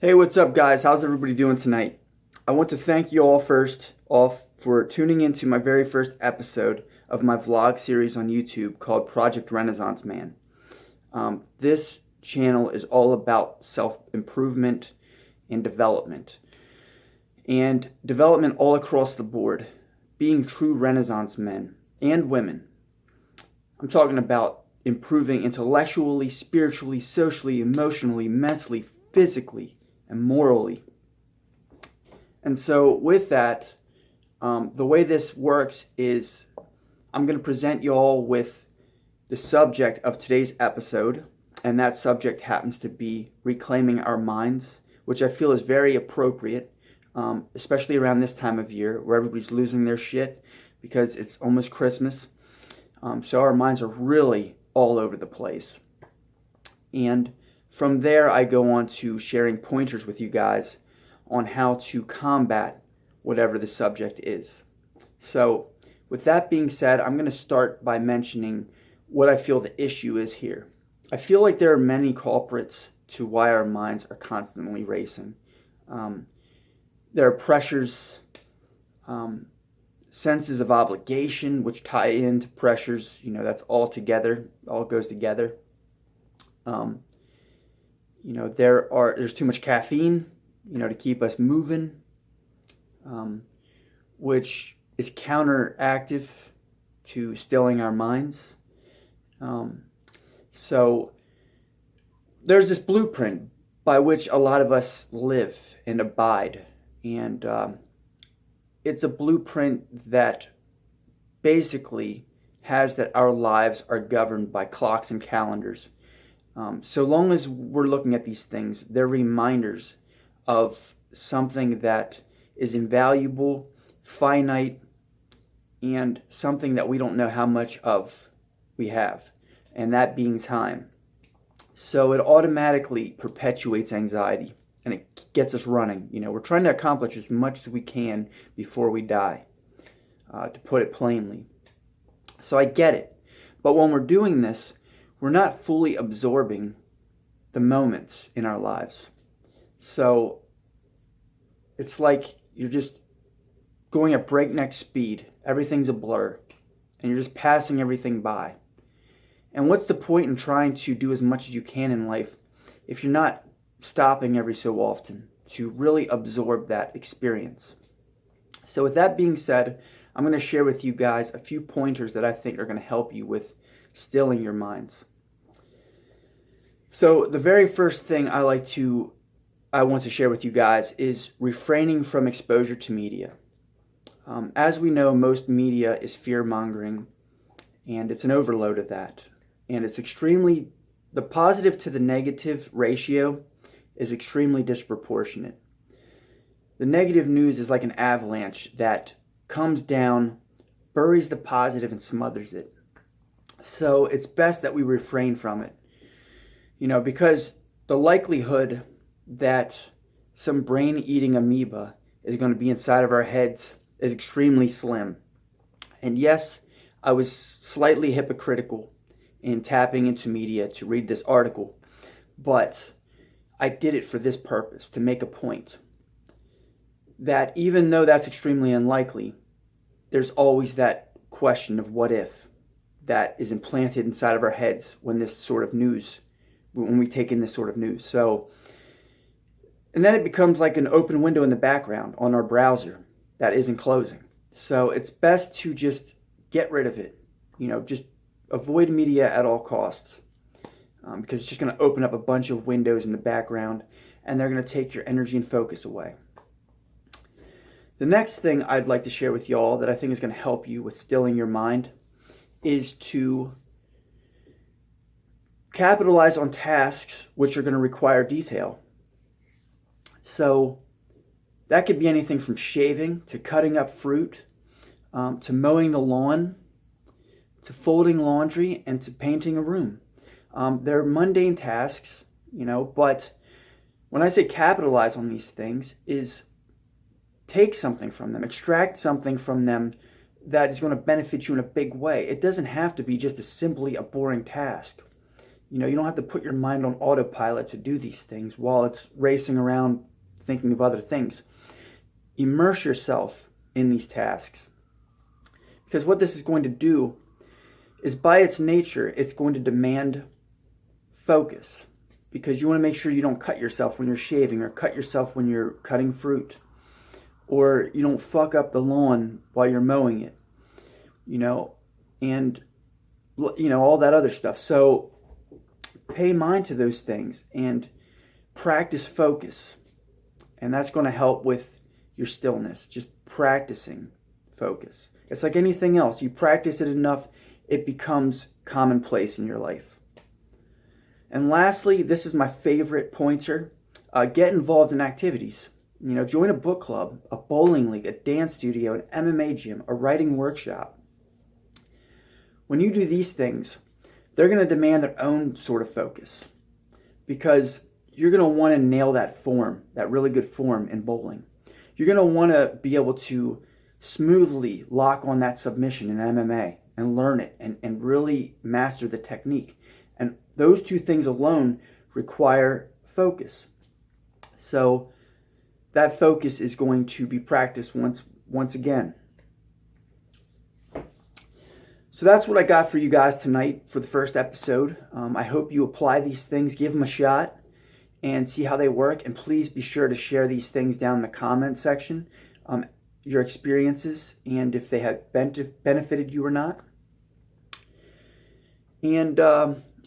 Hey, what's up, guys? How's everybody doing tonight? I want to thank you all first off for tuning into my very first episode of my vlog series on YouTube called Project Renaissance Man. This channel is all about self-improvement and development all across the board, being true Renaissance men and women. I'm talking about improving intellectually, spiritually, socially, emotionally, mentally, physically, and morally. And so with that, the way this works is I'm going to present you all with the subject of today's episode, and that subject happens to be reclaiming our minds, which I feel is very appropriate, especially around this time of year where everybody's losing their shit because it's almost Christmas. So our minds are really all over the place. And from there, I go on to sharing pointers with you guys on how to combat whatever the subject is. So with that being said, I'm going to start by mentioning what I feel the issue is here. I feel like there are many culprits to why our minds are constantly racing. There are pressures, senses of obligation, which tie into pressures. That's all together, all goes together. There's too much caffeine, to keep us moving, which is counteractive to stilling our minds. So there's this blueprint by which a lot of us live and abide. And it's a blueprint that basically has that our lives are governed by clocks and calendars. So long as we're looking at these things, they're reminders of something that is invaluable, finite, and something that we don't know how much of we have, and that being time. So it automatically perpetuates anxiety, and it gets us running. We're trying to accomplish as much as we can before we die, to put it plainly. So I get it. But when we're doing this, we're not fully absorbing the moments in our lives. So it's like you're just going at breakneck speed. Everything's a blur. And you're just passing everything by. And what's the point in trying to do as much as you can in life if you're not stopping every so often to really absorb that experience? So with that being said, I'm going to share with you guys a few pointers that I think are going to help you with stilling your minds. So the very first thing I want to share with you guys is refraining from exposure to media. As we know, most media is fear-mongering, and it's an overload of that. And it's the positive to the negative ratio is extremely disproportionate. The negative news is like an avalanche that comes down, buries the positive, and smothers it. So it's best that we refrain from it. Because the likelihood that some brain-eating amoeba is going to be inside of our heads is extremely slim. And yes, I was slightly hypocritical in tapping into media to read this article, but I did it for this purpose, to make a point that even though that's extremely unlikely, there's always that question of what if that is implanted inside of our heads when we take in this sort of news. So, and then it becomes like an open window in the background on our browser that isn't closing. So it's best to just get rid of it. Just avoid media at all costs, because it's just going to open up a bunch of windows in the background, and they're going to take your energy and focus away. The next thing I'd like to share with y'all that I think is going to help you with stilling your mind is to capitalize on tasks which are going to require detail. So that could be anything from shaving to cutting up fruit, to mowing the lawn, to folding laundry, and to painting a room. They're mundane tasks, but when I say capitalize on these things, is take something from them, extract something from them that is going to benefit you in a big way. It doesn't have to be just simply a boring task. You don't have to put your mind on autopilot to do these things while it's racing around thinking of other things. Immerse yourself in these tasks. Because what this is going to do is, by its nature, it's going to demand focus. Because you want to make sure you don't cut yourself when you're shaving, or cut yourself when you're cutting fruit, or you don't fuck up the lawn while you're mowing it, and all that other stuff. So pay mind to those things and practice focus. And that's going to help with your stillness, just practicing focus. It's like anything else. You practice it enough, it becomes commonplace in your life. And lastly, this is my favorite pointer. Get involved in activities. Join a book club, a bowling league, a dance studio, an MMA gym, a writing workshop. When you do these things, they're going to demand their own sort of focus, because you're going to want to nail that form, that really good form in bowling. You're going to want to be able to smoothly lock on that submission in MMA and learn it and really master the technique. And those two things alone require focus. So that focus is going to be practiced once again. So that's what I got for you guys tonight for the first episode. I hope you apply these things, give them a shot, and see how they work. And please be sure to share these things down in the comment section, your experiences, and if they have benefited you or not. And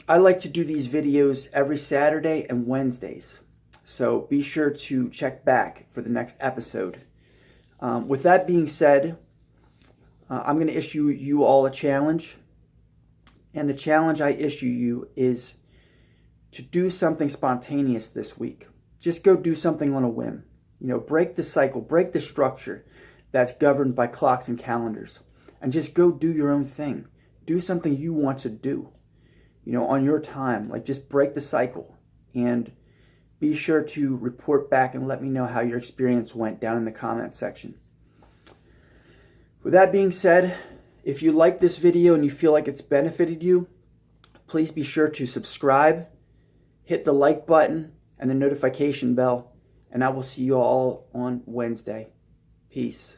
I like to do these videos every Saturday and Wednesdays. So be sure to check back for the next episode. With that being said, I'm going to issue you all a challenge. And the challenge I issue you is to do something spontaneous this week. Just go do something on a whim. Break the cycle, break the structure that's governed by clocks and calendars. And just go do your own thing. Do something you want to do, on your time. Like, just break the cycle. And be sure to report back and let me know how your experience went down in the comment section. With that being said, if you like this video and you feel like it's benefited you, please be sure to subscribe, hit the like button and the notification bell, and I will see you all on Wednesday. Peace.